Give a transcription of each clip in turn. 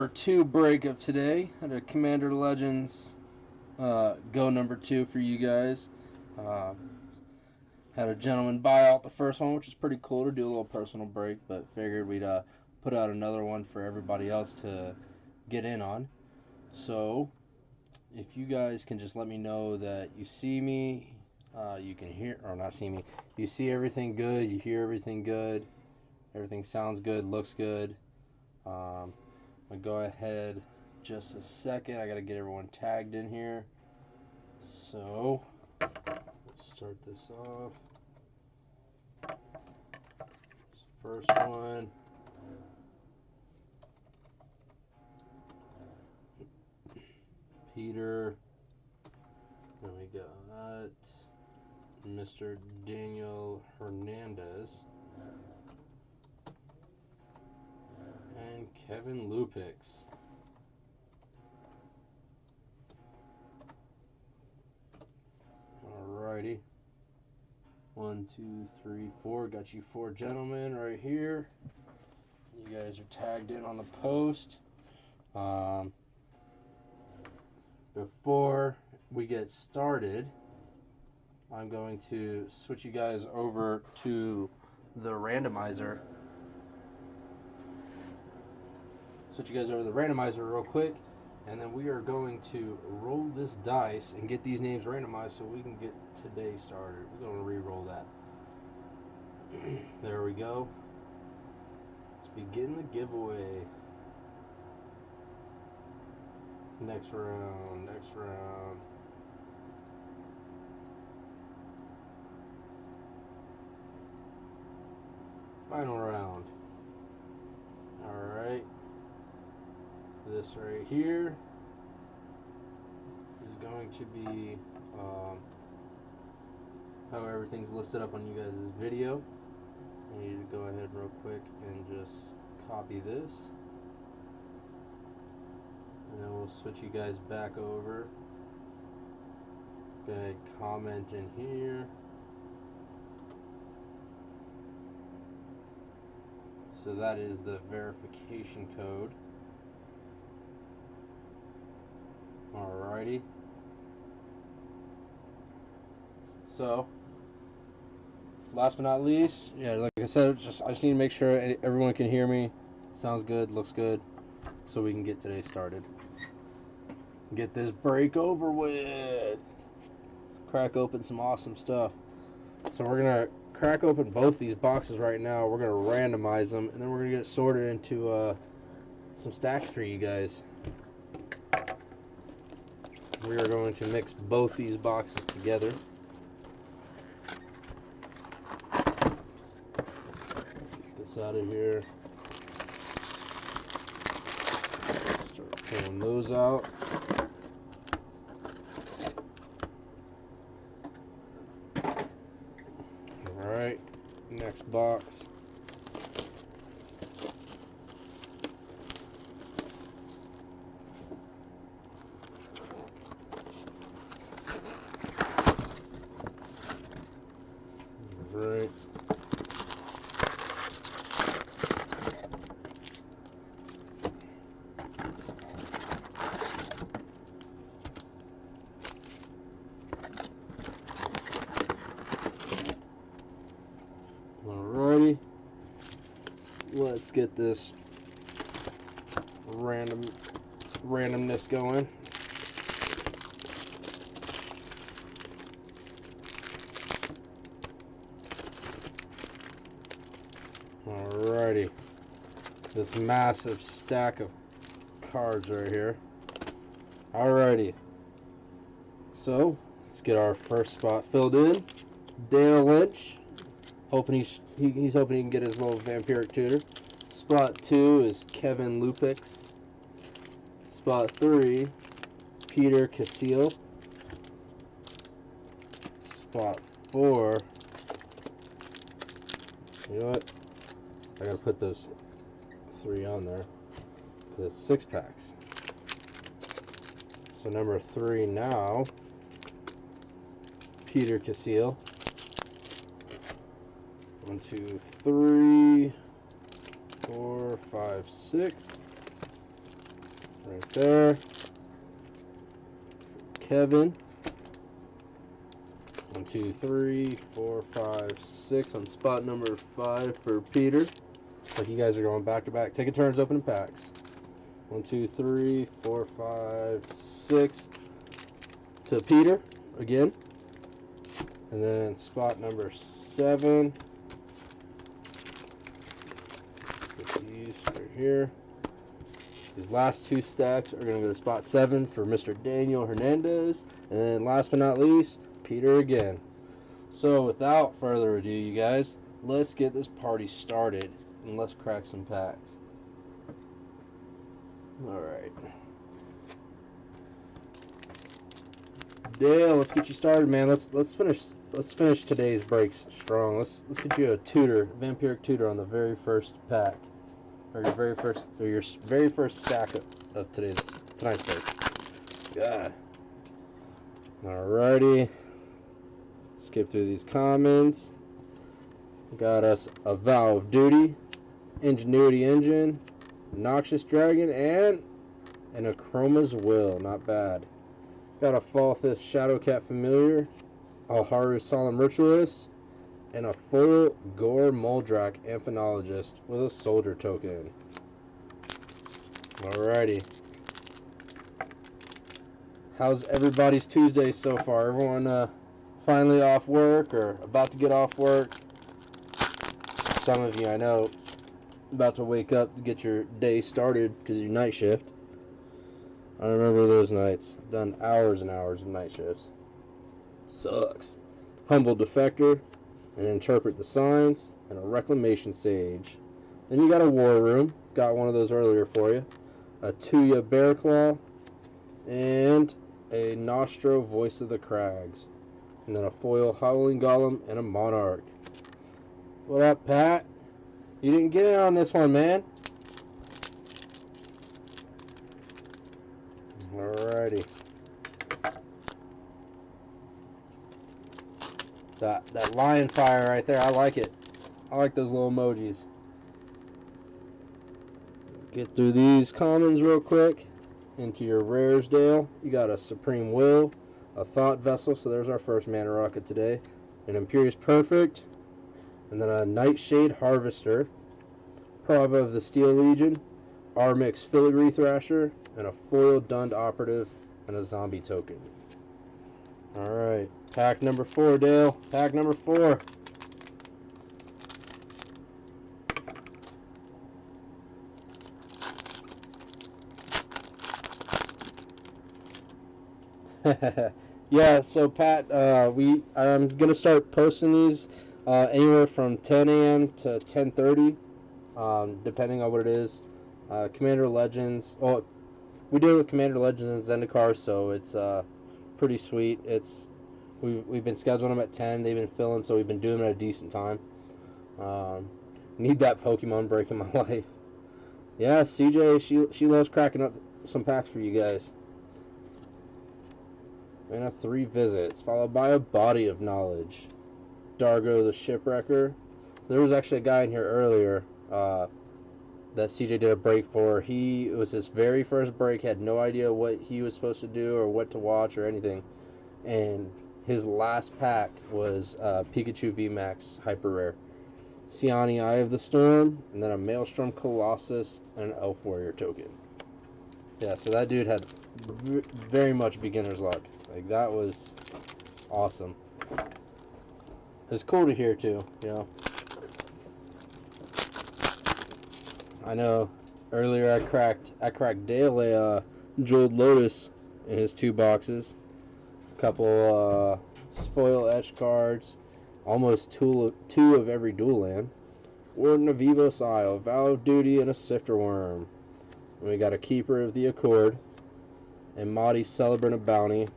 Two break of today under Commander Legends go number 2 for you guys. Had a gentleman buy out the first one, which is pretty cool to do a little personal break, but figured we'd put out another one for everybody else to get in on. So if you guys can just let me know that you see me, you can hear, or not see me, you see everything good, you hear everything good, everything sounds good, looks good. I'm going to go ahead just a second. I got to get everyone tagged in here. So, let's start this off. First one. Peter. Then we got Mr. Daniel Hernandez. And Kevin Lupix. Alrighty. 1, 2, 3, 4. Got you 4 gentlemen right here. You guys are tagged in on the post. Before we get started, I'm going to switch you guys over to the randomizer. Real quick, and then we are going to roll this dice and get these names randomized so we can get today started. We're going to re-roll that. There we go. Let's begin the giveaway. Next round. Final round. Alright. This right here is going to be how everything's listed up on you guys' video. I need to go ahead real quick and just copy this. And then we'll switch you guys back over. Go ahead, comment in here. So that is the verification code. Alrighty. So, last but not least, yeah, like I said, I just need to make sure everyone can hear me. Sounds good, looks good, so we can get today started. Get this break over with. Crack open some awesome stuff. So we're gonna crack open both these boxes right now. We're gonna randomize them, and then we're gonna get sorted into some stacks for you guys. We are going to mix both these boxes together. Let's get this out of here. Start pulling those out. Alright, next box. Right. Alrighty. Let's get this randomness going. Alrighty. This massive stack of cards right here. Alrighty. So, let's get our first spot filled in. Dale Lynch. Hoping he's hoping he can get his little vampiric tutor. Spot 2 is Kevin Lupix. Spot 3, Peter Casile. Spot 4. You know what? I gotta put those 3 on there because it's 6 packs. So number 3 now, Peter Casile. 1, 2, 3, 4, 5, 6. right there. Kevin. 1, 2, 3, 4, 5, 6 on spot number 5 for Peter. Like you guys are going back to back. Taking turns opening packs. 1, 2, 3, 4, 5, 6 to Peter again. And then spot number 7. Let's get these right here. These last 2 stacks are going to go to spot 7 for Mr. Daniel Hernandez. And then last but not least, Peter again. So without further ado, you guys, let's get this party started and let's crack some packs. Alright. Dale, let's get you started, man. Let's finish today's breaks strong. Let's get you a tutor, vampiric tutor on the very first pack. Or your very first stack of tonight's break. God. Alrighty. Skip through these comments. Got us a Vow of Duty, Ingenuity Engine, Noxious Dragon, and an Akroma's Will. Not bad. Got a Falthus Shadowcat Familiar, a Haru Solemn Ritualist, and a full Gore Muldrak Amphanologist with a Soldier token. Alrighty. How's everybody's Tuesday so far? Everyone finally off work or about to get off work? Some of you I know about to wake up to get your day started because of your night shift. I remember those nights. I've done hours and hours of night shifts. Sucks. Humble Defector, and Interpret the Signs, and a Reclamation Sage. Then you got a War Room. Got one of those earlier for you. A Tuya Bearclaw, and a Nostro Voice of the Crags. And then a foil Howling Golem and a Monarch. What up, Pat? You didn't get in on this one, man. Alrighty. That lion fire right there, I like it. I like those little emojis. Get through these commons real quick. Into your rares, Dale. You got a Supreme Will, a Thought Vessel, so there's our first Mana Rocket today. An Imperious Perfect, and then a Nightshade Harvester, Prava of the Steel Legion, Armix Filigree Thrasher, and a foil Dund Operative, and a Zombie token. Alright, pack number 4, Dale. Pack number 4. Yeah, so Pat, I'm gonna start posting these anywhere from 10 a.m. to 10:30, depending on what it is. Commander Legends. Oh, we do it with Commander Legends and Zendikar, so it's pretty sweet. We've been scheduling them at 10. They've been filling, so we've been doing them at a decent time. Need that Pokemon break in my life. Yeah, CJ, she loves cracking up some packs for you guys. And a 3 visits, followed by a Body of Knowledge. Dargo the Shipwrecker. There was actually a guy in here earlier that CJ did a break for. It was his very first break, had no idea what he was supposed to do or what to watch or anything. And his last pack was Pikachu VMAX Hyper Rare. Siani Eye of the Storm, and then a Maelstrom Colossus, and an Elf Warrior token. Yeah, so that dude had very much beginner's luck. Like, that was awesome. It's cool to hear, too, you know. I know earlier I cracked Dale a Jeweled Lotus in his 2 boxes. A couple foil etch cards. Almost 2 of every dual land. Warden of Evos Isle, Vow of Duty, and a Sifter Worm. And we got a Keeper of the Accord, a Mahdi Celebrant of Bounty,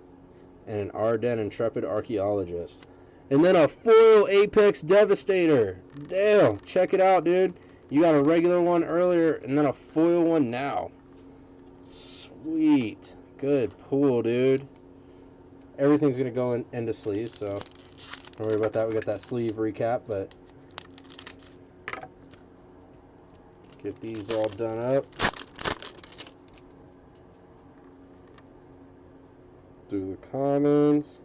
and an Ardenn Intrepid Archaeologist. And then a foil Apex Devastator. Dale, check it out, dude. You got a regular one earlier, and then a foil one now. Sweet. Good pull, dude. Everything's going to go into sleeves, so don't worry about that. We got that sleeve recap, but get these all done up. through the commons.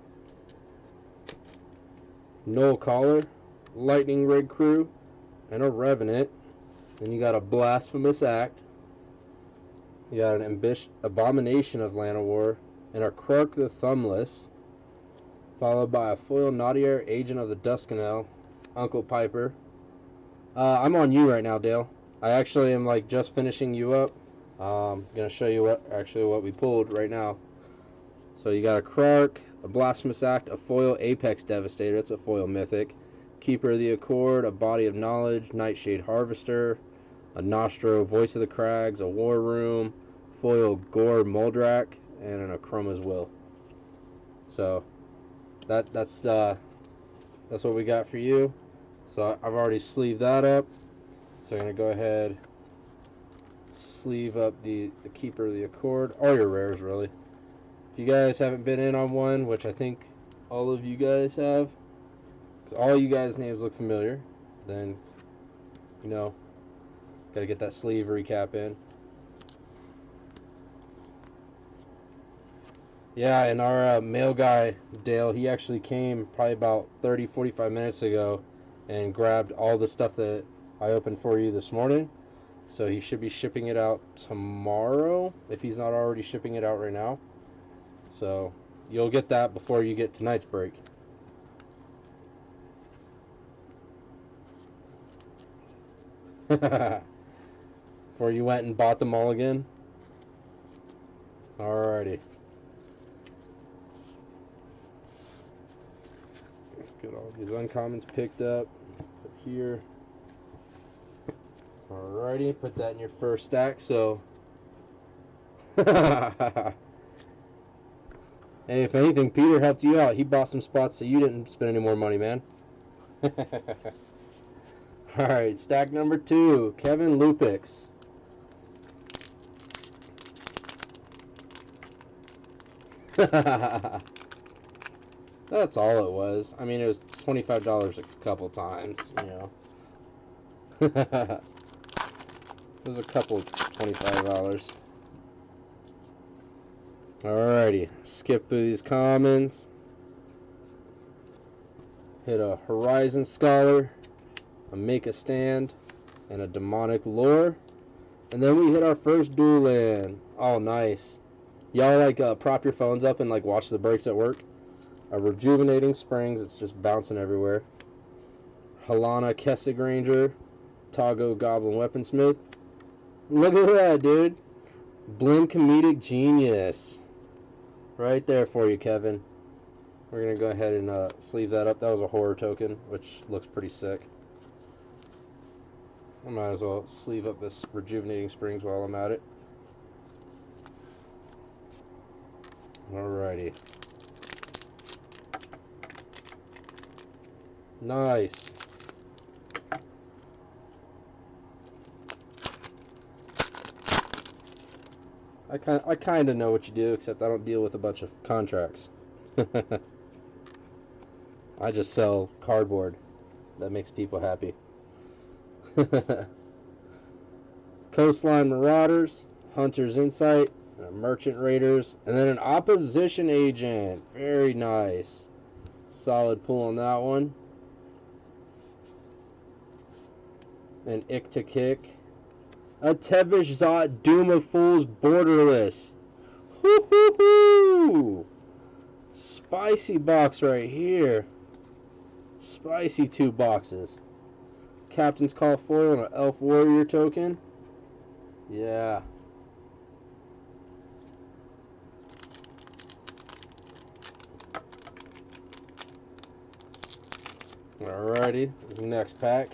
Null Caller, Lightning Rig Crew, and a Revenant. Then you got a Blasphemous Act. You got an Abomination of Llanowar, and a Krark the Thumbless, followed by a foil Naughtier Agent of the Duskenel, Uncle Piper. I'm on you right now, Dale. I actually am like just finishing you up. Gonna show you what we pulled right now. So you got a Krark, a Blasphemous Act, a foil Apex Devastator. It's a foil mythic. Keeper of the Accord, a Body of Knowledge, Nightshade Harvester, a Nostro, Voice of the Crags, a War Room, foil Gore Muldrak, and an Akroma's Will. So that's what we got for you. So I've already sleeved that up. So I'm gonna go ahead, sleeve up the Keeper of the Accord, all your rares really. If you guys haven't been in on one, which I think all of you guys have, all you guys' names look familiar, then you know, gotta get that sleeve recap in. Yeah, and our mail guy, Dale, he actually came probably about 30-45 minutes ago and grabbed all the stuff that I opened for you this morning. So he should be shipping it out tomorrow, if he's not already shipping it out right now. So you'll get that before you get tonight's break. Before you went and bought them all again? Alrighty. Let's get all these uncommons picked up. Put here. Alrighty, put that in your first stack, so... Hey, if anything, Peter helped you out. He bought some spots so you didn't spend any more money, man. Alright, stack number 2, Kevin Lupix. That's all it was. I mean, it was $25 a couple times, you know. It was a couple $25. Alrighty, skip through these commons. Hit a Horizon Scholar, a Make a Stand, and a Demonic Lore. And then we hit our first dual land. Oh, nice. Y'all like prop your phones up and like watch the breaks at work? A Rejuvenating Springs, it's just bouncing everywhere. Halana Kessig Ranger, Tago Goblin Weaponsmith. Look at that, dude. Blim Comedic Genius. Right there for you, Kevin. We're going to go ahead and sleeve that up. That was a horror token, which looks pretty sick. I might as well sleeve up this Rejuvenating Springs while I'm at it. Alrighty. Nice. I kind of know what you do, except I don't deal with a bunch of contracts. I just sell cardboard. That makes people happy. Coastline Marauders, Hunter's Insight, Merchant Raiders, and then an Opposition Agent. Very nice. Solid pull on that one. An Ick to Kick. A Tevish Zot, Doom of Fools, Borderless. Woo-hoo-hoo! Spicy box right here. Spicy 2 boxes. Captain's Call foil and an Elf Warrior token. Yeah. Alrighty, next pack.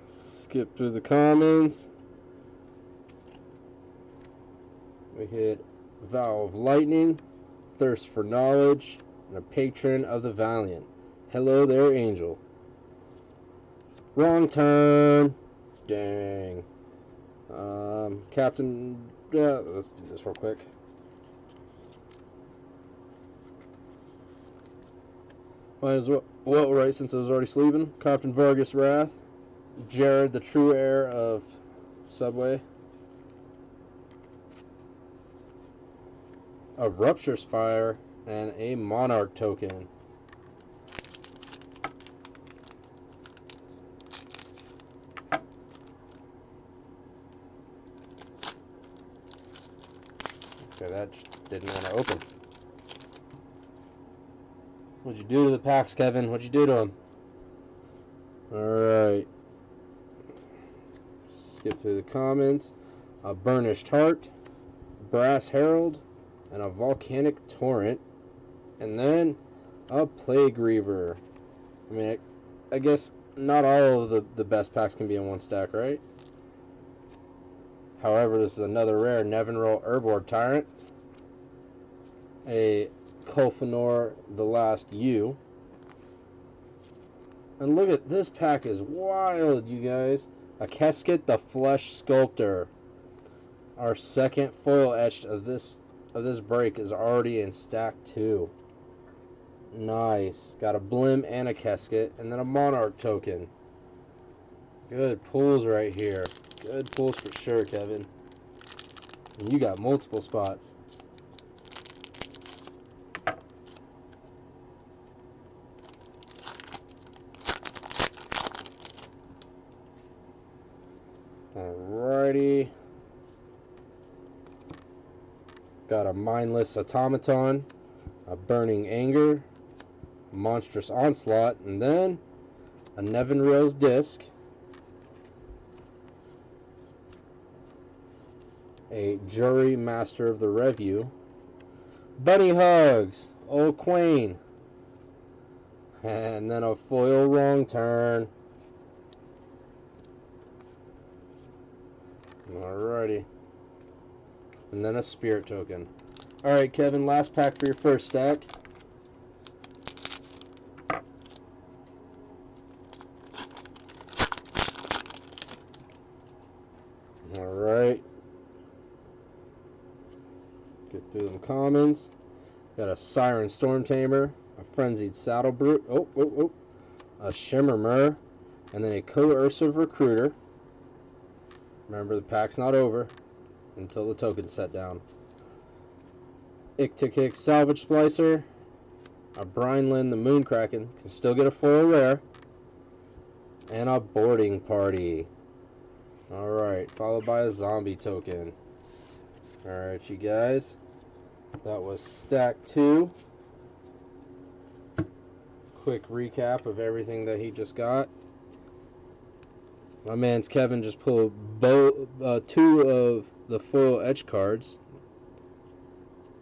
Skip through the commons. We hit Vow of Lightning, Thirst for Knowledge, and a Patron of the Valiant. Hello there, Angel. Wrong turn. Dang. Captain. Yeah, let's do this real quick. Might as well. Well, right, since I was already sleeping. Captain Vargas Wrath. Jared, the true heir of Subway. A Rupture Spire, and a Monarch token. Okay, that just didn't want to open. What'd you do to the packs, Kevin? What'd you do to them? Alright. Skip through the comments. A Burnished Heart, Brass Herald, and a Volcanic Torrent. And then a Plague Reaver. I mean, I guess not all of the best packs can be in one stack, right? However, this is another rare Nevinyrral Urborg Tyrant. A Kulfanor the Last U. And look at this pack is wild, you guys. A Keskit the Flesh Sculptor. Our second foil etched of this break is already in stack 2. Nice. Got a Blim and a Keskit, and then a Monarch token. Good pulls right here. Good pulls for sure, Kevin. And you got multiple spots. Alrighty. Got a Mindless Automaton, a Burning Anger, Monstrous Onslaught, and then a Nevinyrral's Disc, a Jury Master of the Review, Bunny Hugs, Old Queen, and then a foil Wrong Turn. Alrighty. And then a Spirit token. Alright, Kevin, last pack for your first stack. Alright. Get through them commons. Got a Siren Stormtamer, a Frenzied Saddle Brute, a Shimmermer, and then a Coercive Recruiter. Remember, the pack's not over until the token's set down. Iktikik Salvage Splicer, a Brinelin the Moonkraken, can still get a foil rare, and a Boarding Party. Alright, followed by a Zombie token. Alright, you guys, that was stack 2. Quick recap of everything that he just got. My man's Kevin just pulled 2 of the foil etch cards.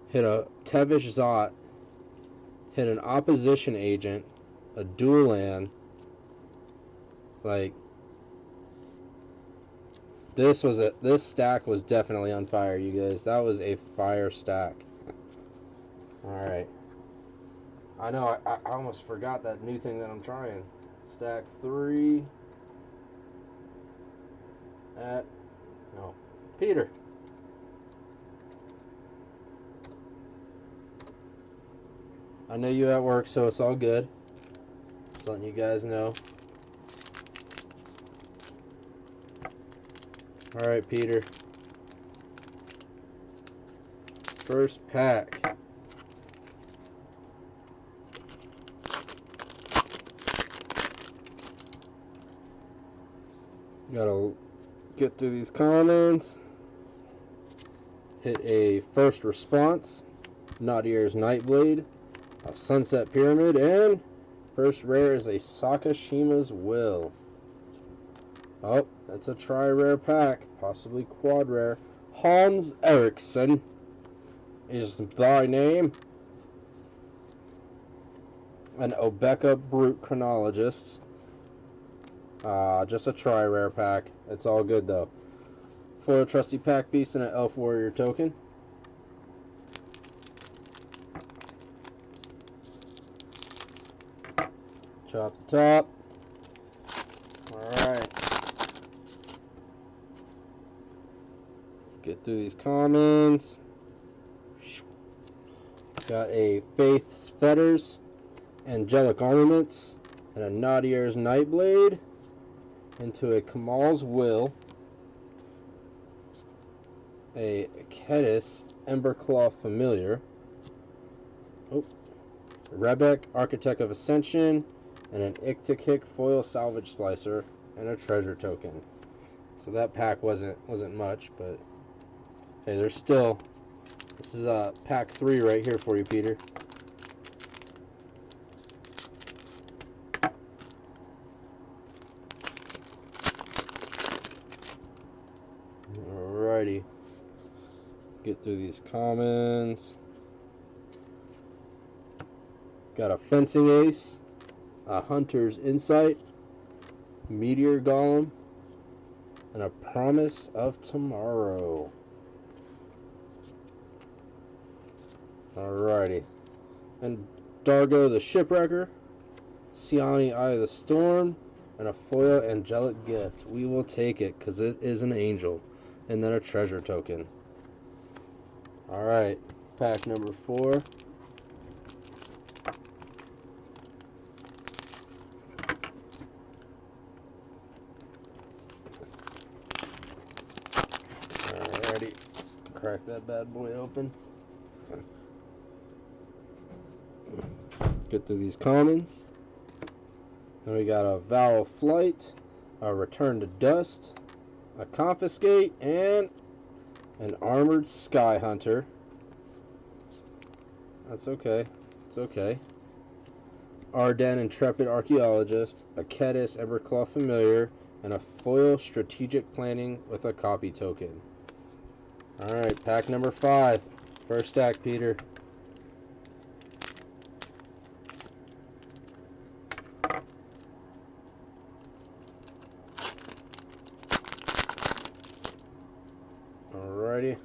Hit a Tevish Zot. Hit an Opposition Agent. A Dual Land. Like, this stack was definitely on fire, you guys. That was a fire stack. Alright. I know, I almost forgot that new thing that I'm trying. Stack 3. Peter. I know you at work, so it's all good. Just letting you guys know. Alright, Peter. First pack. Gotta get through these comments. Hit a First Response, Nadier's Nightblade, a Sunset Pyramid, and first rare is a Sakashima's Will. Oh, that's a tri-rare pack, possibly quad rare. Hans Eriksson is thy name. An Obeka Brute Chronologist. Just a tri-rare pack. It's all good though. Foil Trusty Pack Beast and an Elf Warrior token. Chop the top. Alright. Get through these comments. Got a Faith's Fetters, Angelic Armaments, and a Nadier's Nightblade into a Kamal's Will. a Kedis Emberclaw Familiar, Rebek Architect of Ascension, and an Iktikik Foil Salvage Splicer, and a treasure token. So that pack wasn't much, but hey, there's still. This is pack 3 right here for you, Peter. Alrighty. Get through these commons. Got a Fencing Ace, a Hunter's Insight, Meteor Golem, and a Promise of Tomorrow. Alrighty. And Dargo the Shipwrecker, Siani Eye of the Storm, and a foil Angelic Gift. We will take it because it is an angel. And then a treasure token. Alright, pack number 4. Alrighty, crack that bad boy open. Get through these commons. Then we got a Vow of Flight, a Return to Dust, a Confiscate, and an Armored Sky Hunter. That's okay. It's okay. Arden Intrepid Archaeologist, a Kedis Emberclaw Familiar, and a foil Strategic Planning with a copy token. Alright, pack number 5. First stack, Peter. Alrighty.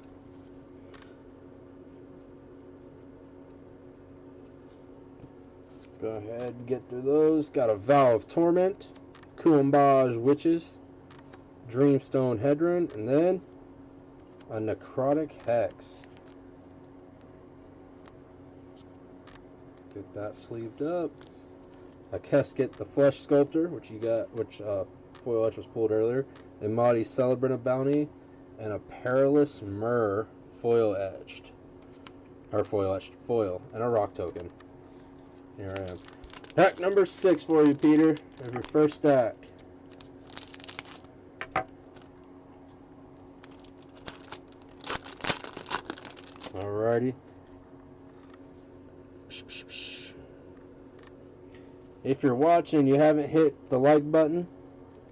Go ahead and get through those. Got a Vow of Torment, Kuambaj Witches, Dreamstone Hedron, and then a Necrotic Hex. Get that sleeved up. A Keskit the Flesh Sculptor, which foil etch was pulled earlier. A Mahdi Celebrant of Bounty, and a Perilous Myrrh foil etched. Foil, and a rock token. Here I am. Pack number 6 for you, Peter, of your first stack. Alrighty. If you're watching and you haven't hit the like button,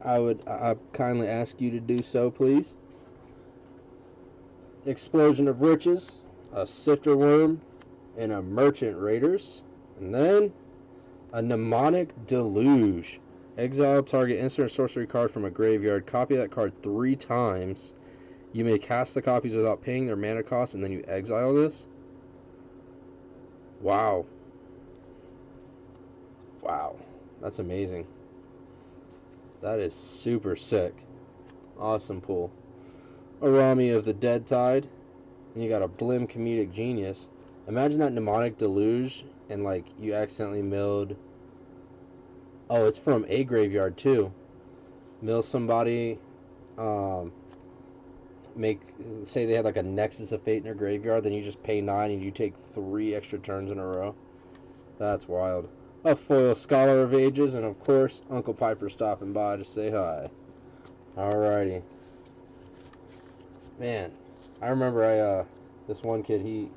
I kindly ask you to do so, please. Explosion of Riches, a Sifter Worm, and a Merchant Raiders, and then a Mnemonic Deluge. Exile target instant sorcery card from a graveyard. Copy that card 3 times. You may cast the copies without paying their mana cost, and then you exile this. Wow. Wow. That's amazing. That is super sick. Awesome pull. Arami of the Dead Tide. And you got a Blim Comedic Genius. Imagine that Mnemonic Deluge and like you accidentally milled. Oh, it's from a graveyard too. Mill somebody. Say they had like a Nexus of Fate in their graveyard, then you just pay 9 and you take 3 extra turns in a row. That's wild. A foil Scholar of Ages, and of course Uncle Piper stopping by to say hi. Alrighty. Man, I remember this one kid,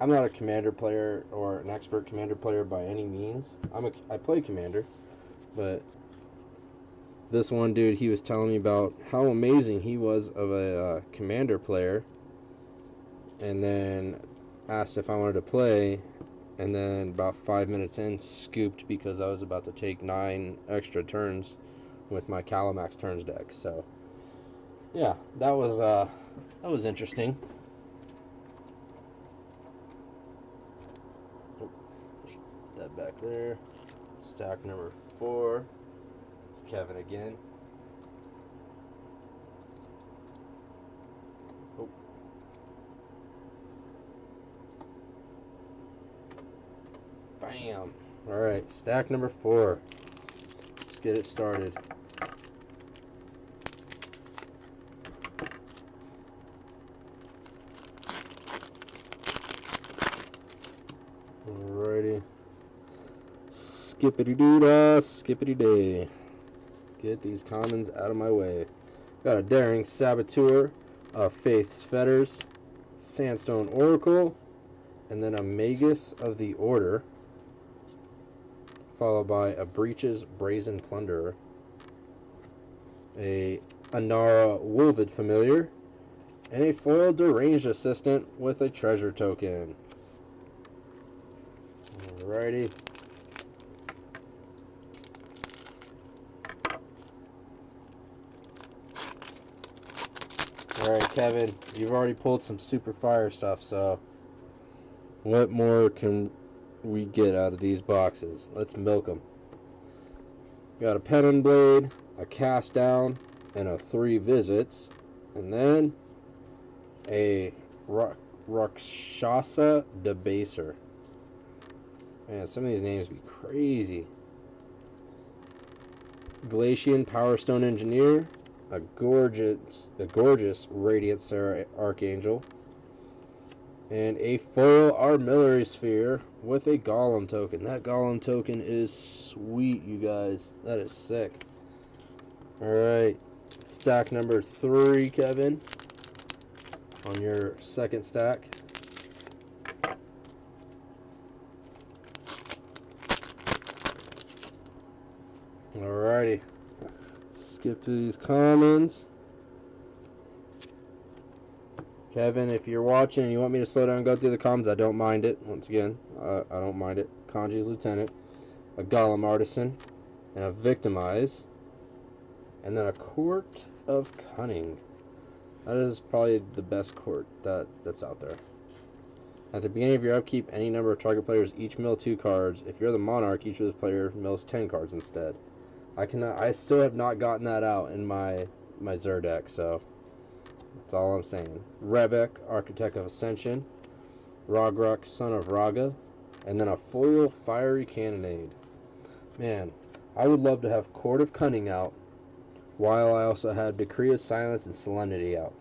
I'm not a Commander player or an expert Commander player by any means. I play Commander, but this one dude, he was telling me about how amazing he was of a Commander player, and then asked if I wanted to play, and then about 5 minutes in, scooped because I was about to take 9 extra turns with my Calamax turns deck. So yeah, that was interesting. That back there. Stack number 4. It's Kevin again. Oh. Bam. Alright, stack number 4. Let's get it started. Skippity-doo-dah, skippity-day. Get these commons out of my way. Got a Daring Saboteur, a Faith's Fetters, Sandstone Oracle, and then a Magus of the Order, followed by a Breach's Brazen Plunderer, a Anara Wolvid Familiar, and a foil Deranged Assistant with a treasure token. Alrighty. Alright, Kevin, you've already pulled some super fire stuff, so what more can we get out of these boxes? Let's milk them. Got a Pennon Blade, a Cast Down, and a 3 Visits, and then a Rakshasa Debaser. Man, some of these names be crazy. Glacian Powerstone Engineer, a gorgeous Radiant Sarah Archangel, and a foil Armillary Sphere with a Golem token. That Golem token is sweet, you guys. That is sick. Alright, stack number 3, Kevin, on your second stack. Alrighty, skip to these commons. Kevin, if you're watching and you want me to slow down and go through the commons, I don't mind it. Once again, I don't mind it. Kanji's Lieutenant, a Golem Artisan, and a Victimize, and then a Court of Cunning. That is probably the best court that's out there. At the beginning of your upkeep, any number of target players each mill 2 cards. If you're the Monarch, each of those players mills 10 cards instead. I still have not gotten that out in my Zur deck, so that's all I'm saying. Rebek, Architect of Ascension, Rogruk, Son of Raga, and then a foil Fiery Cannonade. Man, I would love to have Court of Cunning out, while I also had Decree of Silence and Solemnity out.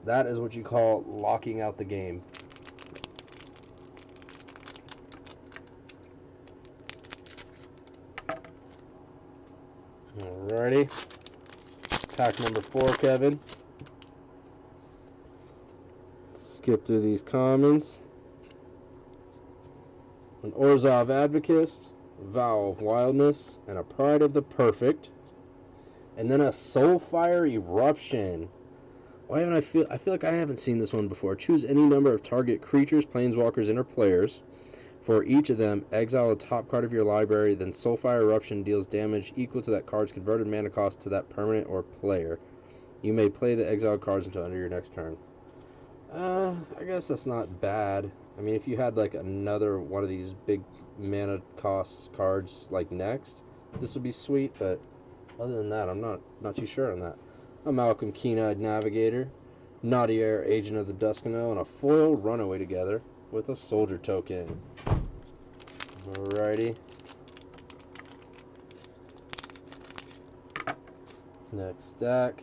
That is what you call locking out the game. Alrighty. Pack number 4, Kevin. Skip through these commons. An Orzhov Advocist, Vow of Wildness, and a Pride of the Perfect. And then a Soulfire Eruption. Why haven't I feel like I haven't seen this one before. Choose any number of target creatures, planeswalkers, and or players. For each of them, exile a top card of your library, then Soulfire Eruption deals damage equal to that card's converted mana cost to that permanent or player. You may play the exiled cards until end of your next turn. I guess that's not bad. I mean, if you had like another one of these big mana cost cards like next, this would be sweet, but other than that, I'm not too sure on that. A Malcolm Keen-Eyed Navigator, Nadir, Agent of the Duskano, and a foil Runaway Together with a Soldier token. Alrighty. Next stack.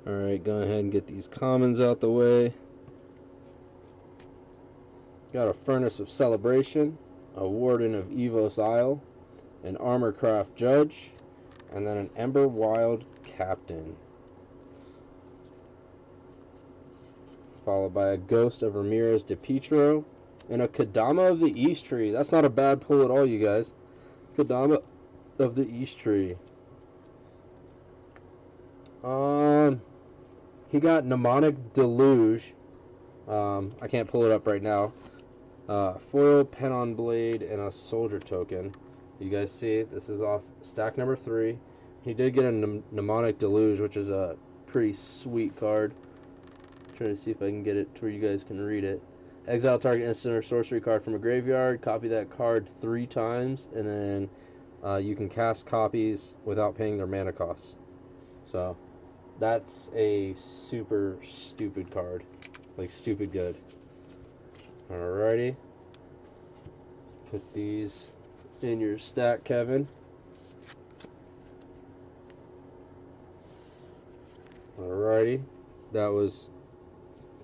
Alright, go ahead and get these commons out the way. Got a Furnace of Celebration, a Warden of Evos Isle, an Armorcraft Judge, and then an Ember Wild Captain. Followed by a Ghost of Ramirez de Pietro, and a Kodama of the East Tree. That's not a bad pull at all, you guys. Kodama of the East Tree. He got Mnemonic Deluge. I can't pull it up right now. Foil Pennon Blade and a Soldier token. You guys see, this is off stack number 3. He did get a Mnemonic Deluge, which is a pretty sweet card. I'm trying to see if I can get it to where you guys can read it. Exile target instant or sorcery card from a graveyard. Copy that card 3 times, and then you can cast copies without paying their mana costs. So that's a super stupid card. Like, stupid good. Alrighty. Let's put these in your stack, Kevin. Alrighty. that was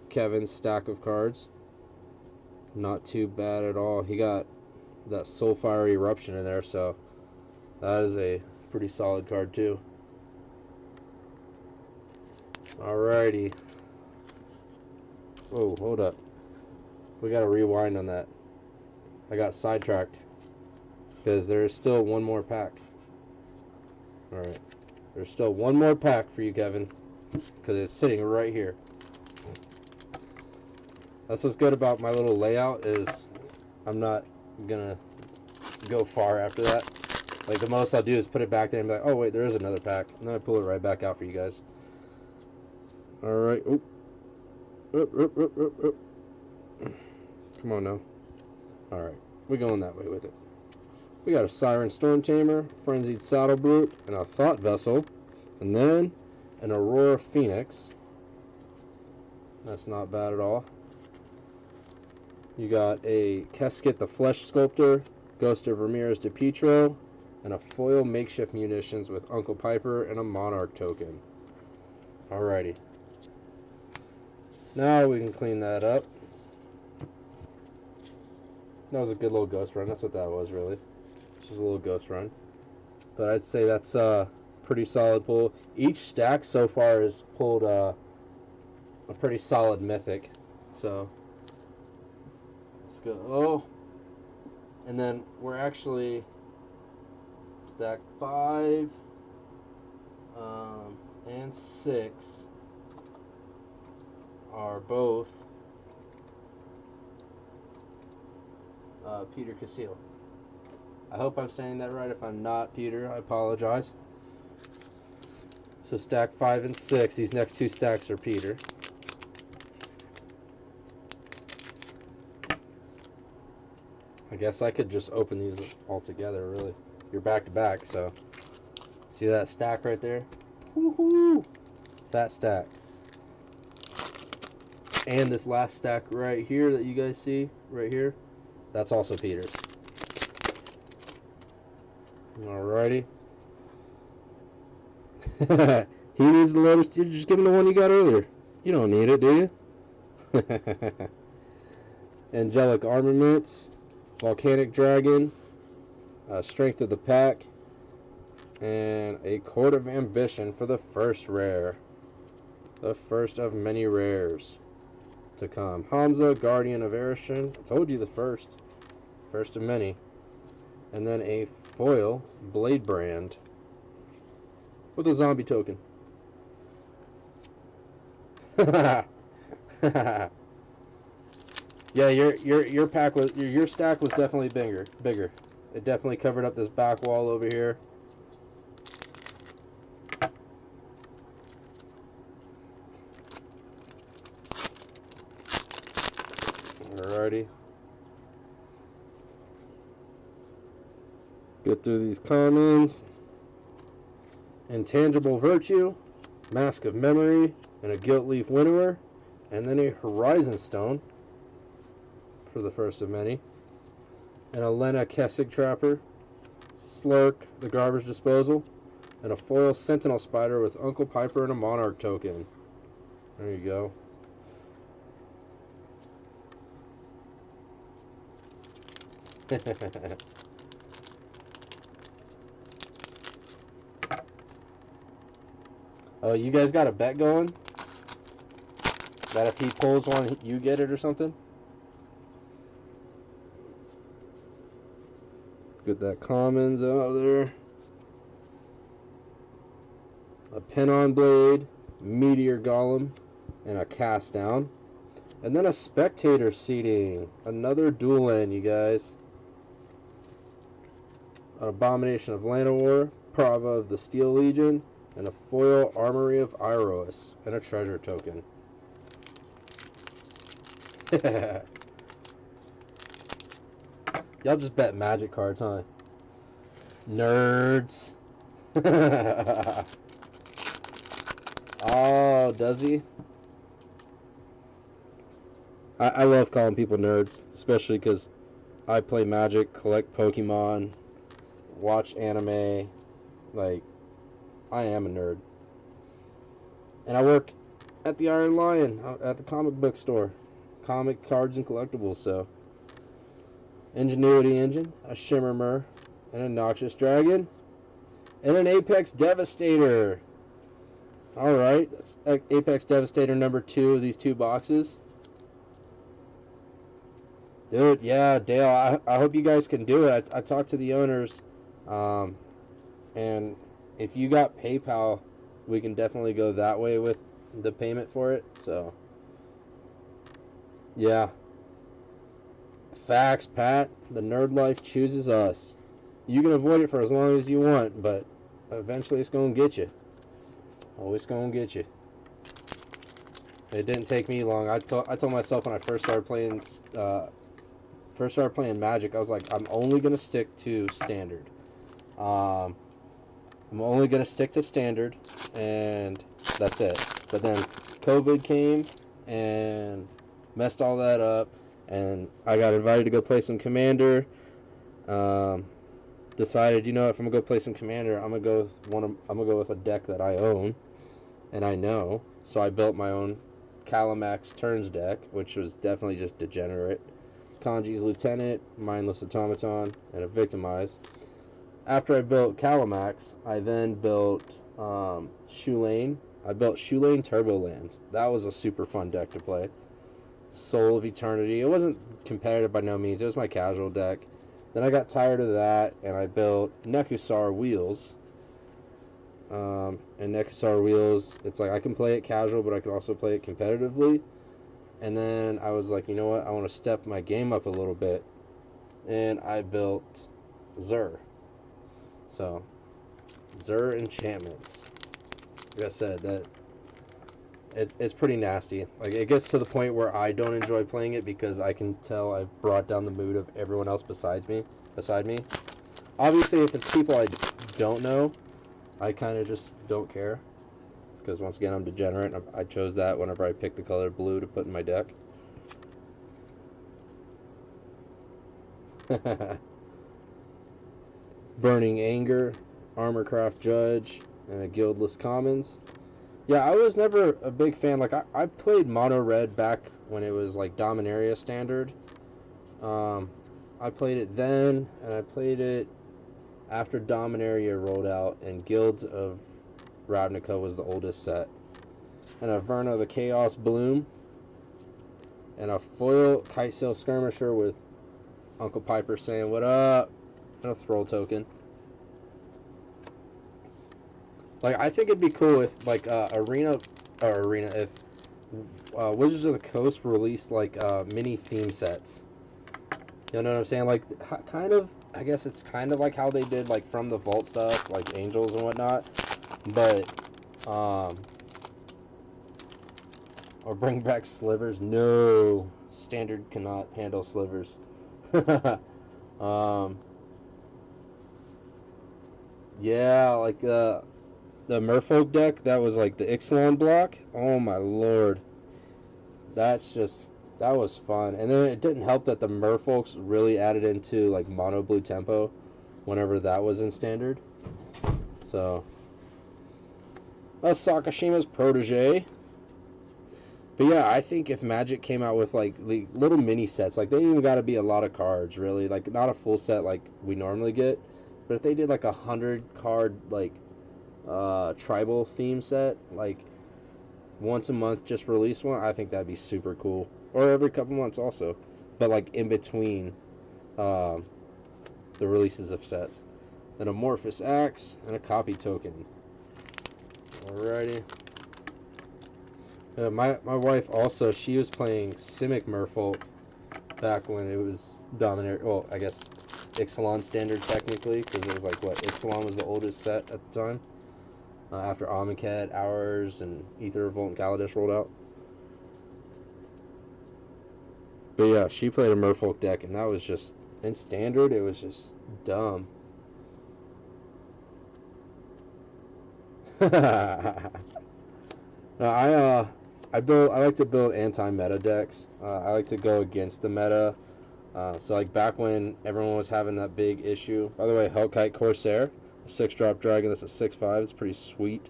Kevin's stack of cards. Not too bad at all. He got that Soulfire Eruption in there, so that is a pretty solid card too. Alrighty. Oh, hold up. We gotta rewind on that. I got sidetracked because there's still one more pack. Alright. There's still one more pack for you, Kevin, because it's sitting right here. That's what's good about my little layout, is I'm not gonna go far after that. Like, the most I'll do is put it back there and be like, oh wait, there is another pack, and then I pull it right back out for you guys. Alright. Oh. Come on now. Alright. We're going that way with it. We got a Siren Storm Tamer, Frenzied Saddle Brute, and a Thought Vessel, and then an Aurora Phoenix. That's not bad at all. You got a Keskit the Flesh Sculptor, Ghost of Ramirez de Pietro, and a foil Makeshift Munitions with Uncle Piper and a Monarch token. Alrighty. Now we can clean that up. That was a good little ghost run. That's what that was, really. Just a little ghost run. But I'd say that's a pretty solid pull. Each stack so far has pulled a pretty solid mythic. So let's go. Oh, and then we're actually stack 5 and 6 are both Peter Casil. I hope I'm saying that right. If I'm not, Peter, I apologize. So stack 5 and 6, these next two stacks are Peter. I guess I could just open these all together, really. You're back to back, so. See that stack right there? Woohoo! That stack. And this last stack right here that you guys see, right here, that's also Peter's. Alrighty. He needs the Lotus. You just give him the one you got earlier. You don't need it, do you? Angelic Armaments, Volcanic Dragon, Strength of the Pack, and a Court of Ambition for the first rare. The first of many rares to come. Hamza, Guardian of Erishan. I told you the first. First of many. And then a foil Blade Brand with a zombie token. Yeah, your pack was your stack was definitely bigger. It definitely covered up this back wall over here. Alrighty. Get through these commons. Intangible Virtue, Mask of Memory, and a Gilt Leaf Winnower, and then a Horizon Stone for the first of many, and a Lena Kessig Trapper, Slurk, the Garbage Disposal, and a foil Sentinel Spider with Uncle Piper and a Monarch token. There you go. Oh, you guys got a bet going? That if he pulls one, you get it or something? Get that commons out there. A Pin-On Blade, Meteor Golem, and a Cast Down. And then a Spectator Seating. Another dual end, you guys. An Abomination of Llanowar, Prava of the Steel Legion, and a foil Armory of Iroas, and a treasure token. Y'all just bet Magic cards, huh? Nerds. Oh, does he? I love calling people nerds, especially because I play Magic, collect Pokemon, watch anime. Like, I am a nerd. And I work at the Iron Lion at the comic book store, comic cards and collectibles. So, Ingenuity Engine, a Shimmermer, and a Noxious Dragon, and an Apex Devastator. Alright, that's Apex Devastator number 2 of these 2 boxes. Dude, yeah, Dale, I hope you guys can do it. I talked to the owners, and if you got PayPal, we can definitely go that way with the payment for it. So, yeah. Facts, Pat. The nerd life chooses us. You can avoid it for as long as you want, but eventually it's going to get you. Always going to get you. It didn't take me long. I told myself when I first started playing Magic, I was like, I'm only going to stick to Standard. I'm only going to stick to Standard, and that's it. But then COVID came and messed all that up, and I got invited to go play some Commander. Decided, if I'm gonna go play some Commander, I'm gonna go with a deck that I own and I know. So I built my own Calamax Turns deck, which was definitely just degenerate. Kanji's Lieutenant, Mindless Automaton, and a Victimize. After I built Calamax, I then built Shulane. I built Shulane Turbolands. That was a super fun deck to play. Soul of Eternity. It wasn't competitive by no means. It was my casual deck. Then I got tired of that, and I built Nekusar Wheels. And Nekusar Wheels, it's like I can play it casual, but I can also play it competitively. And then I was like, you know what? I want to step my game up a little bit. And I built Zur. So, Zur Enchantments. Like I said, that it's pretty nasty. Like, it gets to the point where I don't enjoy playing it because I can tell I've brought down the mood of everyone else beside me. Obviously, if it's people I don't know, I kind of just don't care. Because once again, I'm degenerate. I chose that whenever I picked the color blue to put in my deck. Burning Anger, Armorcraft Judge, and a Guildless Commons. Yeah, I was never a big fan. Like, I played Mono Red back when it was, like, Dominaria Standard. I played it then, and I played it after Dominaria rolled out, and Guilds of Ravnica was the oldest set. And a Verna the Chaos Bloom, and a foil Kitesail Skirmisher with Uncle Piper saying, "What up?" and a Thrall token. Like, I think it'd be cool if, like, if Wizards of the Coast released, like, mini theme sets. You know what I'm saying? Like, kind of, I guess it's kind of like how they did, like, From the Vault stuff, like Angels and whatnot. But, or bring back Slivers. No, Standard cannot handle Slivers. Yeah, like, the Merfolk deck, that was like the Ixalan block. Oh my lord. That was fun. And then it didn't help that the Merfolks really added into like mono blue tempo whenever that was in Standard. So, that's Sakashima's protege. But yeah, I think if Magic came out with like little mini sets, like they ain't even got to be a lot of cards really, like not a full set like we normally get, but if they did like 100 card like tribal theme set, like once a month just release one, I think that'd be super cool. Or every couple months also, but like in between the releases of sets. An Amorphous Axe and a copy token. Alrighty. My wife also, she was playing Simic Merfolk back when it was Dominaria. Well, I guess Ixalan Standard technically, because it was like what, Ixalan was the oldest set at the time. After Amonkhet, Hours, and Aether Revolt and Kaladesh rolled out. But yeah, she played a Merfolk deck, and that was just, in Standard, it was just dumb. I like to build anti-meta decks. I like to go against the meta. So like back when everyone was having that big issue. By the way, Hellkite Corsair, a 6-drop dragon that's a 6/5. It's pretty sweet.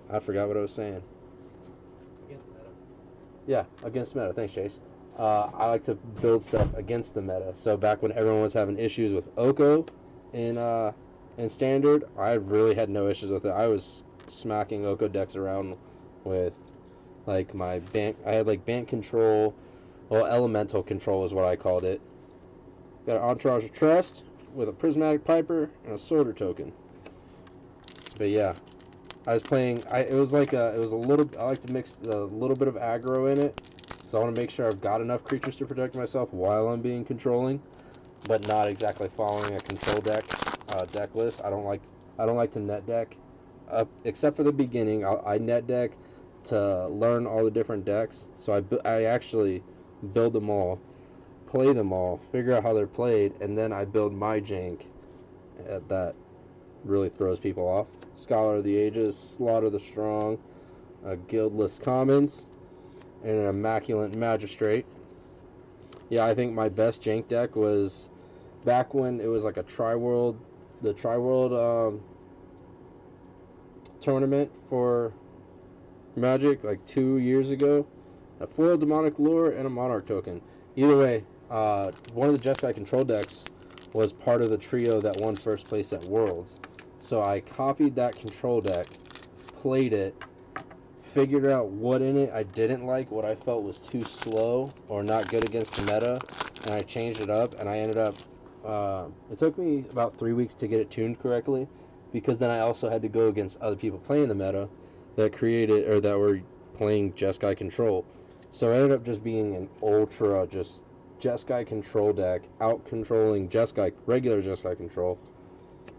I forgot what I was saying. Against the meta. Yeah, against meta. Thanks, Chase. I like to build stuff against the meta. So back when everyone was having issues with Oko in standard, I really had no issues with it. I was smacking Oko decks around with like my band. I had like band control, well, elemental control is what I called it. Got an Entourage of Trust with a Prismatic Piper and a Sorter token. But yeah, I was playing. It was like it was a little. I like to mix a little bit of aggro in it, so I want to make sure I've got enough creatures to protect myself while I'm being controlling, but not exactly following a control deck list. I don't like to net deck, except for the beginning. I net deck to learn all the different decks. So I actually build them all, play them all, figure out how they're played, and then I build my jank. That really throws people off. Scholar of the Ages, Slaughter the Strong, a Guildless Commons, and an Immaculate Magistrate. Yeah, I think my best jank deck was back when it was like the Tri-World tournament for Magic, like 2 years ago. A foil Demonic Lure and a Monarch token. Either way, one of the Jeskai control decks was part of the trio that won first place at Worlds. So I copied that control deck, played it, figured out what in it I didn't like, what I felt was too slow or not good against the meta, and I changed it up, and I ended up, it took me about 3 weeks to get it tuned correctly, because then I also had to go against other people playing the meta that were playing Jeskai control. So I ended up just being an ultra, just Jeskai control deck, out-controlling regular Jeskai control,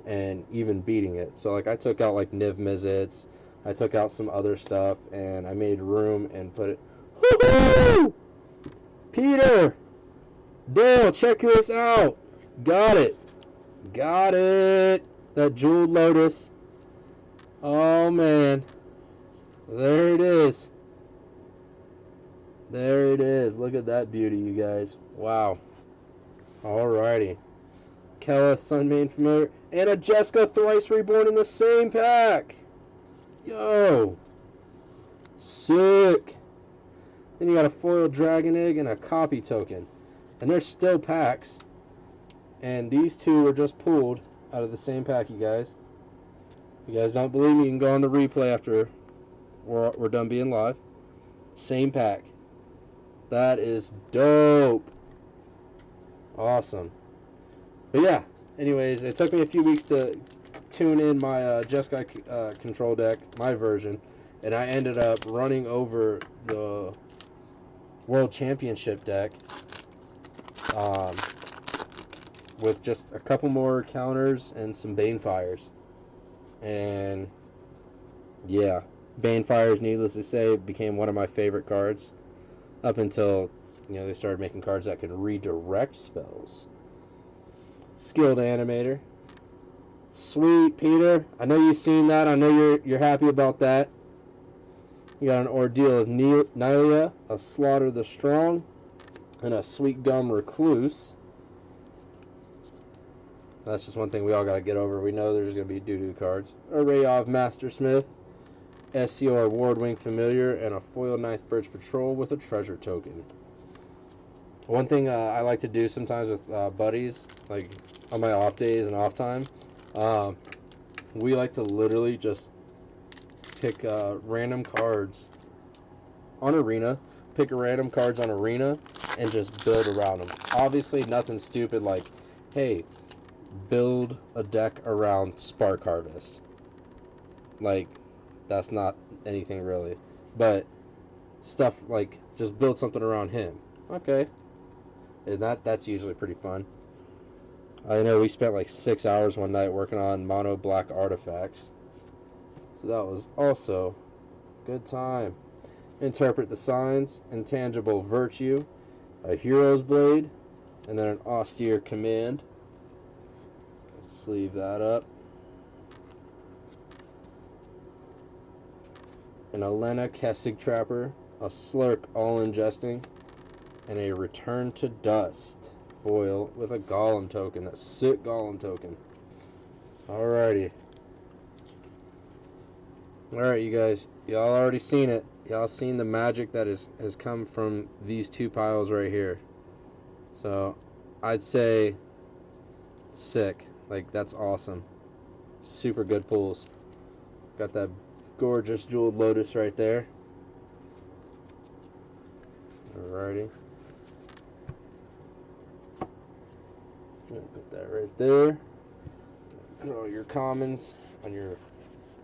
and even beating it. So like I took out like Niv Mizzets, I took out some other stuff, and I made room and put it. Woohoo! Peter! Dale, check this out! Got it! Got it! That Jeweled Lotus. Oh man. There it is. There it is. Look at that beauty, you guys. Wow. Alrighty. Kella, Sunmane Familiar, and a Jeska Thrice Reborn in the same pack! Yo! Sick! Then you got a foil Dragon Egg and a copy token. And they're still packs. And these two were just pulled out of the same pack, you guys. If you guys don't believe me, you can go on the replay after we're done being live. Same pack. That is dope. Awesome. But yeah, anyways, it took me a few weeks to tune in my Jeskai control deck, my version, and I ended up running over the World Championship deck with just a couple more counters and some Banefires. And yeah, Banefires, needless to say, became one of my favorite cards up until they started making cards that could redirect spells. Skilled Animator. Sweet, Peter. I know you've seen that. I know you're happy about that. You got an Ordeal of Nylea, a Slaughter the Strong, and a Sweet Gum Recluse. That's just one thing we all got to get over. We know there's going to be doo-doo cards. Array of Mastersmith, SCR Wardwing Familiar, and a foil Ninth Birch Patrol with a treasure token. One thing I like to do sometimes with buddies, like on my off days and off time, we like to literally just pick random cards on Arena, pick random cards on Arena, and just build around them. Obviously, nothing stupid like, hey, build a deck around Spark Harvest. Like, that's not anything really. But stuff like, just build something around him. Okay. And that's usually pretty fun. I know we spent like 6 hours one night working on mono black artifacts. So that was also a good time. Interpret the Signs, Intangible Virtue, a Hero's Blade, and then an Austere Command. Let's sleeve that up. An Elena Kessig Trapper, a Slurk All Ingesting, and a Return to Dust foil with a Golem token, a sick Golem token. Alrighty. Alright, you guys. Y'all already seen it. Y'all seen the magic that has come from these two piles right here. So, I'd say sick. Like, that's awesome. Super good pulls. Got that gorgeous jeweled lotus right there. Alrighty. Put that right there. Put all your commons on your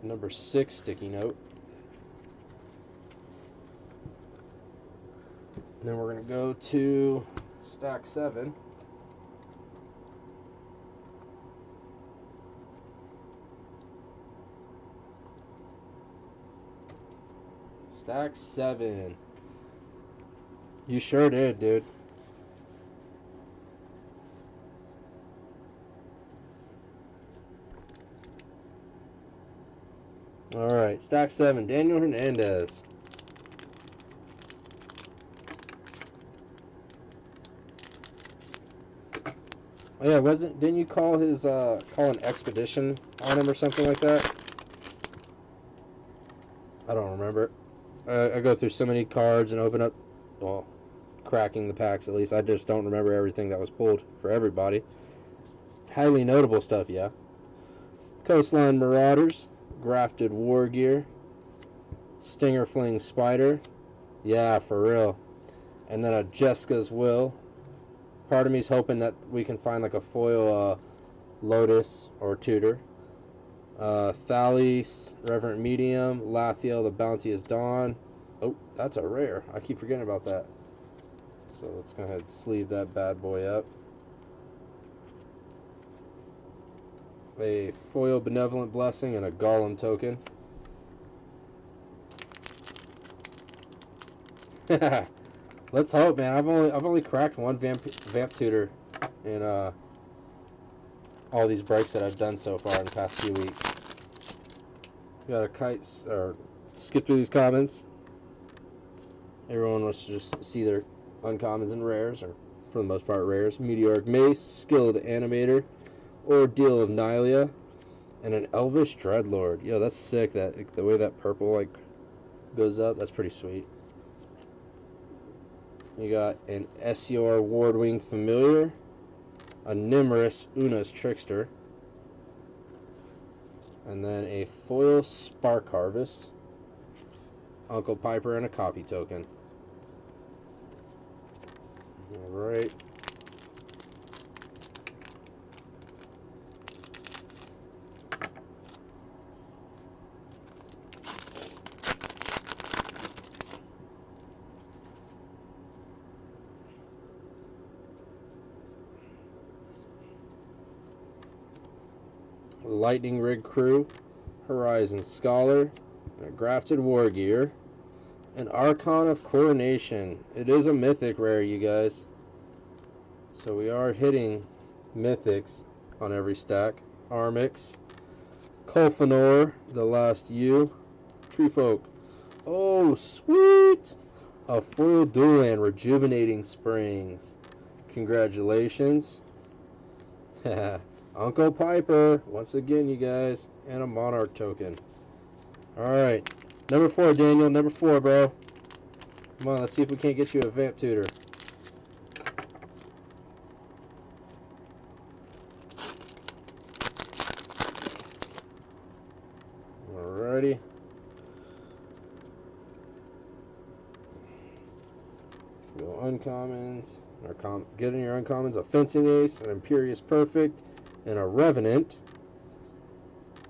number 6 sticky note. And then we're going to go to stack 7. Stack 7. You sure did, dude. Alright, stack 7. Daniel Hernandez. Oh yeah, didn't you call his call an expedition on him or something like that? I don't remember. I go through so many cards and open up, well, cracking the packs at least. I just don't remember everything that was pulled for everybody. Highly notable stuff, yeah. Coastline Marauders, Grafted War Gear, Stinger Fling Spider, yeah, for real. And then a Jessica's Will. Part of me's hoping that we can find like a foil Lotus or Tutor. Thalys, Reverent Medium, Lathiel, the Bounteous Dawn. Oh, that's a rare. I keep forgetting about that. So let's go ahead and sleeve that bad boy up. A foil Benevolent Blessing and a Golem token. Let's hope, man. I've only cracked one Vamp Tutor in all these breaks that I've done so far in the past few weeks. Got a kite or skip through these comments. Everyone wants to just see their uncommons and rares, or for the most part rares. Meteoric Mace, Skilled Animator, Ordeal of Nylia, and an Elvish Dreadlord. Yo, that's sick. That the way that purple like goes up, that's pretty sweet. You got an Essior Wardwing Familiar, a Nimrus Una's Trickster, and then a foil Spark Harvest, Uncle Piper, and a copy token. Alright. Lightning Rig Crew, Horizon Scholar, and a Grafted War Gear, an Archon of Coronation. It is a mythic rare, you guys. So we are hitting mythics on every stack. Armix, Kulfanor, The Last U, Treefolk. Oh, sweet! A foil dual land, Rejuvenating Springs. Congratulations. Uncle Piper, once again, you guys, and a Monarch token. Alright, number 4, Daniel, number 4, bro. Come on, let's see if we can't get you a Vamp Tutor. Alrighty. Go uncommons. Get in your uncommons a Fencing Ace, an Imperious Perfect, and a Revenant,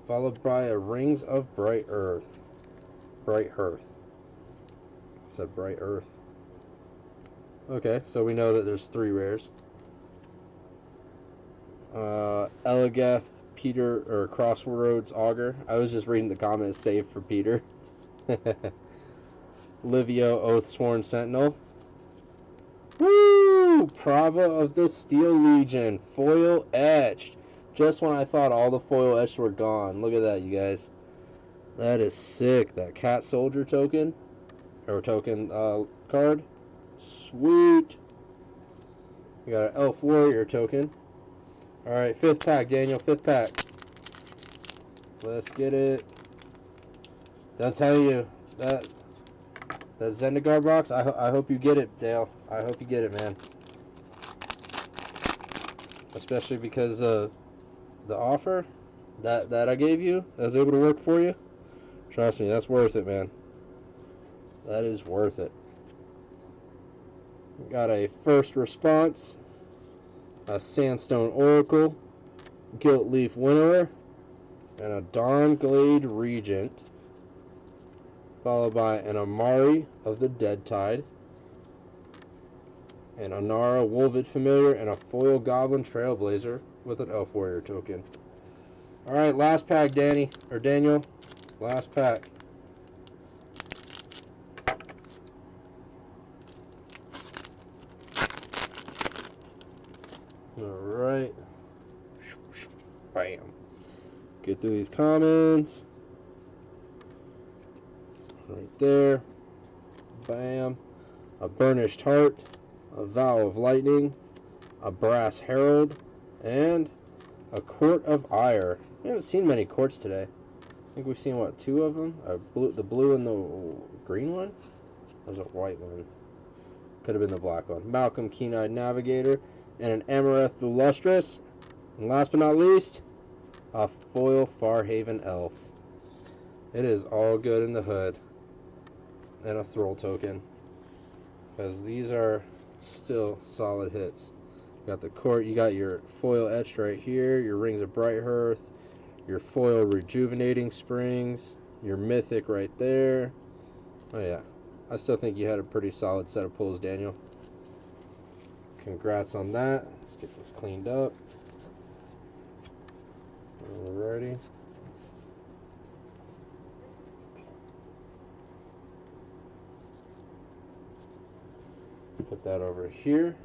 followed by a Rings of Bright Earth. Bright Hearth. I said Bright Earth. Okay, so we know that there's 3 rares. Elegeth, Peter, or Crossroads Augur. I was just reading the comment, save for Peter. Livio, Oathsworn Sentinel. Woo! Prava of the Steel Legion, foil etched. Just when I thought all the foil etched were gone. Look at that, you guys. That is sick. That Cat Soldier token, or token card. Sweet. We got an Elf Warrior token. Alright, 5th pack, Daniel. 5th pack. Let's get it. I'll tell you that Zendikar box. I hope you get it, Dale. I hope you get it, man. Especially because the offer that I gave you, I was able to work for you. Trust me, that's worth it, man. That is worth it. Got a First Response, a Sandstone Oracle, Gilt Leaf Winnower, and a Dawnglade Regent, followed by an Amari of the Dead Tide, an Anara Wolvid Familiar, and a foil Goblin Trailblazer with an Elf Warrior token. Alright, last pack, Daniel. Last pack. Alright. Bam. Get through these commons. Right there. Bam. A Burnished Heart. A Vow of Lightning. A Brass Herald. And a Court of Ire. We haven't seen many courts today. I think we've seen, what, 2 of them? The blue and the green one? Or was it white one? Could have been the black one. Malcolm Keen-Eyed Navigator. And an Amareth the Lustrous. And last but not least, a foil Farhaven Elf. It is all good in the hood. And a Thrall token. Because these are still solid hits. You got the court, you got your foil etched right here, your Rings of Brighthearth, your foil Rejuvenating Springs, your mythic right there. Oh yeah, I still think you had a pretty solid set of pulls, Daniel. Congrats on that. Let's get this cleaned up. Alrighty. Put that over here.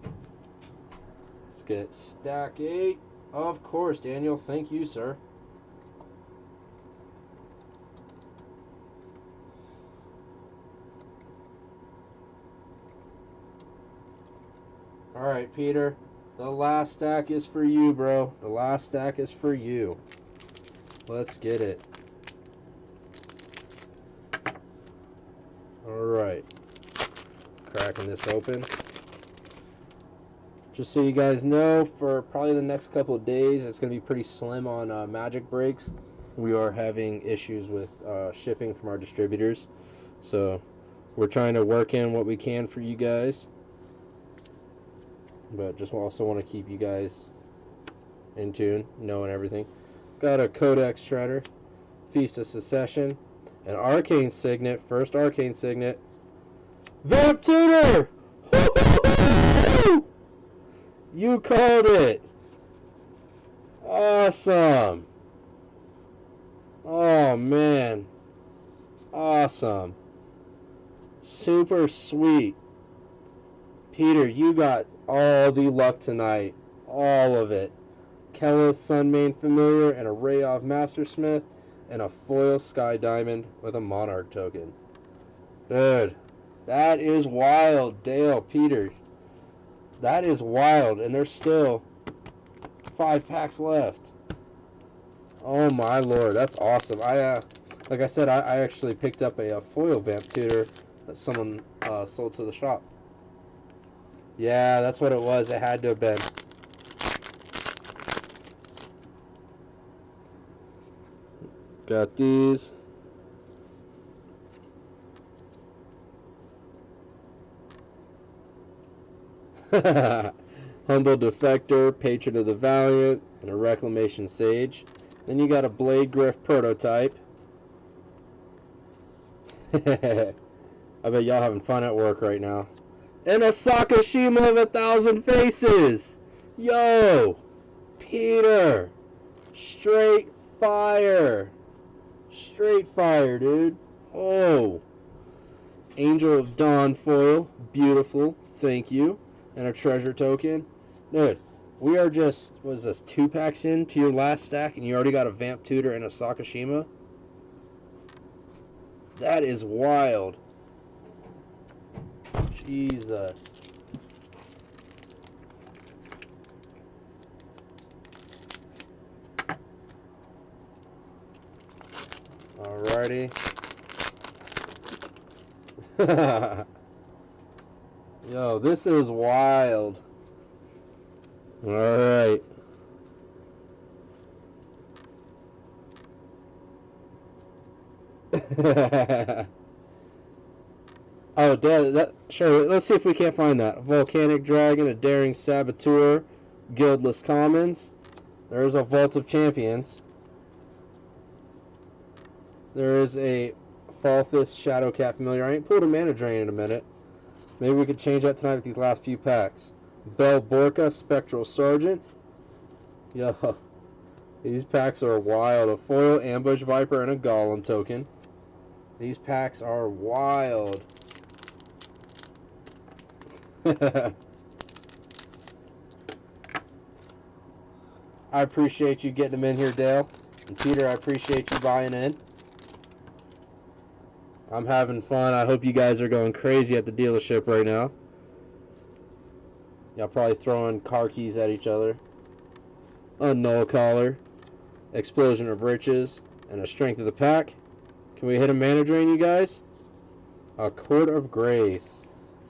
Let's get stack 8. Of course, Daniel. Thank you, sir. Alright, Peter. The last stack is for you, bro. The last stack is for you. Let's get it. Alright. Cracking this open. Just so you guys know, for probably the next couple of days, it's going to be pretty slim on Magic breaks. We are having issues with shipping from our distributors. So we're trying to work in what we can for you guys. But just also want to keep you guys in tune, knowing everything. Got a Codex Shredder, Feast of Secession, an Arcane Signet, first Arcane Signet. Vamp Tutor! You called it! Awesome! Oh man. Awesome. Super sweet. Peter, you got all the luck tonight. All of it. Kellis Sunmane Familiar and a Rayoff Mastersmith and a foil Sky Diamond with a Monarch token. Dude, that is wild, Dale, Peter. That is wild, and there's still 5 packs left. Oh my lord, that's awesome. Like I said, I actually picked up a foil Vamp Tutor that someone sold to the shop. Yeah, that's what it was. It had to have been. Got these. Humble Defector, Patron of the Valiant, and a Reclamation Sage. Then you got a Blade Griff prototype. I bet y'all having fun at work right now. And a Sakashima of 1,000 Faces! Yo! Peter! Straight fire! Straight fire, dude. Oh! Angel of Dawn foil. Beautiful. Thank you. And a treasure token. Dude, we are just, what is this, 2 packs into your last stack and you already got a Vamp Tutor and a Sakashima? That is wild. Jesus. Alrighty. Yo, this is wild. Alright. Oh, sure, let's see if we can't find that. Volcanic Dragon, a Daring Saboteur, Guildless Commons. There's a Vault of Champions. There is a Falthus Shadowcat Familiar. I ain't pulled a Mana Drain in a minute. Maybe we could change that tonight with these last few packs. Bell Borka, Spectral Sergeant. Yo, these packs are wild. A foil Ambush Viper and a Golem token. These packs are wild. I appreciate you getting them in here, Dale. And Peter, I appreciate you buying in. I'm having fun. I hope you guys are going crazy at the dealership right now. Y'all probably throwing car keys at each other. A Null Collar, Explosion of Riches, and a Strength of the Pack. Can we hit a Mana Drain, you guys? A Court of Grace.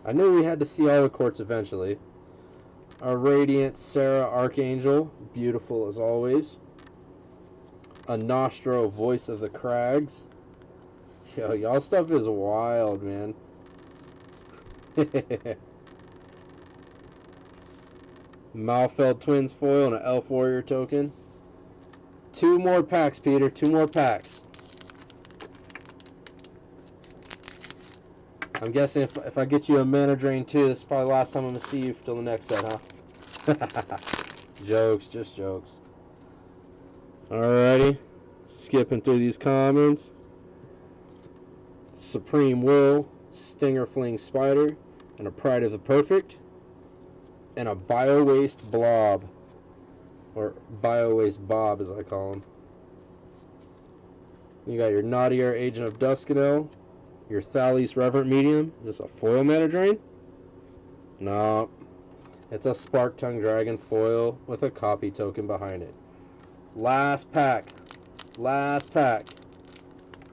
I knew we had to see all the courts eventually. A Radiant Sarah Archangel, beautiful as always. A Nostro Voice of the Crags. Yo, y'all stuff is wild, man. Malfeld Twins foil and an Elf Warrior token. 2 more packs, Peter. 2 more packs. I'm guessing if I get you a Mana Drain too, this is probably the last time I'm going to see you till the next set, huh? Jokes, just jokes. Alrighty. Skipping through these commons. Supreme Will, Stinger Fling Spider, and a Pride of the Perfect, and a Bio-Waste Blob, or Bio-Waste Bob as I call him. You got your Naughtier Agent of Duskanel, your Thalis Reverent Medium. Is this a foil Mana Drain? No. It's a Spark Tongue Dragon foil with a copy token behind it. Last pack. Last pack.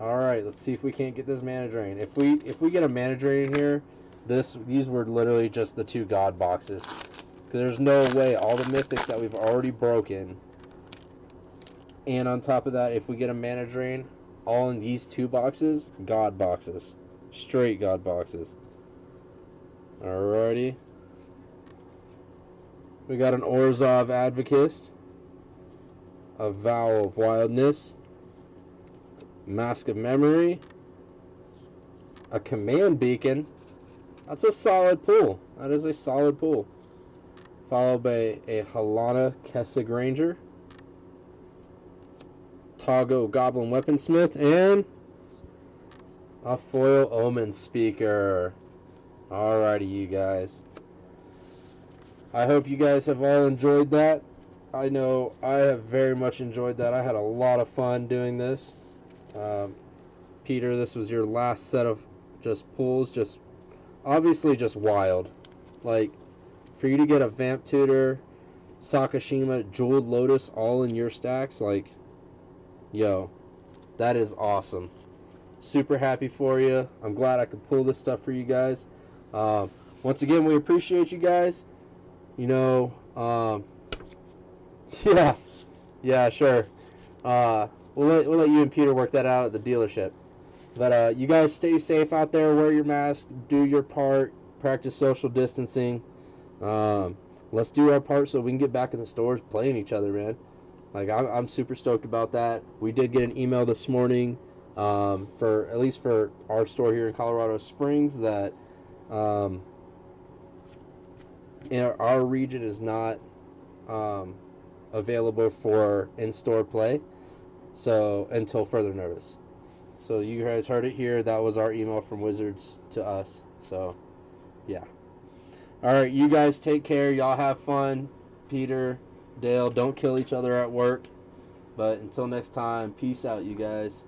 Alright, let's see if we can't get this Mana Drain. If we get a Mana Drain in here, these were literally just the 2 God boxes. Because there's no way all the mythics that we've already broken, and on top of that, if we get a Mana Drain, all in these 2 boxes, God boxes. Straight God boxes. Alrighty. We got an Orzhov Advocist, a Vow of Wildness, Mask of Memory, a Command Beacon. That's a solid pull. That is a solid pull. Followed by a Halana Kessig Ranger, Tago Goblin Weaponsmith, and a foil Omen Speaker. Alrighty, you guys. I hope you guys have all enjoyed that. I know I have very much enjoyed that. I had a lot of fun doing this. Peter, this was your last set of just pulls, obviously just wild. Like, for you to get a Vamp Tutor, Sakashima, Jeweled Lotus all in your stacks, like, yo, that is awesome. Super happy for you. I'm glad I could pull this stuff for you guys. Once again, we appreciate you guys. You know, yeah, sure. We'll let you and Peter work that out at the dealership. But you guys stay safe out there. Wear your mask. Do your part. Practice social distancing. Let's do our part so we can get back in the stores playing each other, man. Like, I'm super stoked about that. We did get an email this morning, at least for our store here in Colorado Springs, that our region is not available for in-store play, so until further notice. So you guys heard it here. That was our email from Wizards to us. So, yeah. All right, you guys take care. Y'all have fun. Peter, Dale, don't kill each other at work. But until next time, peace out, you guys.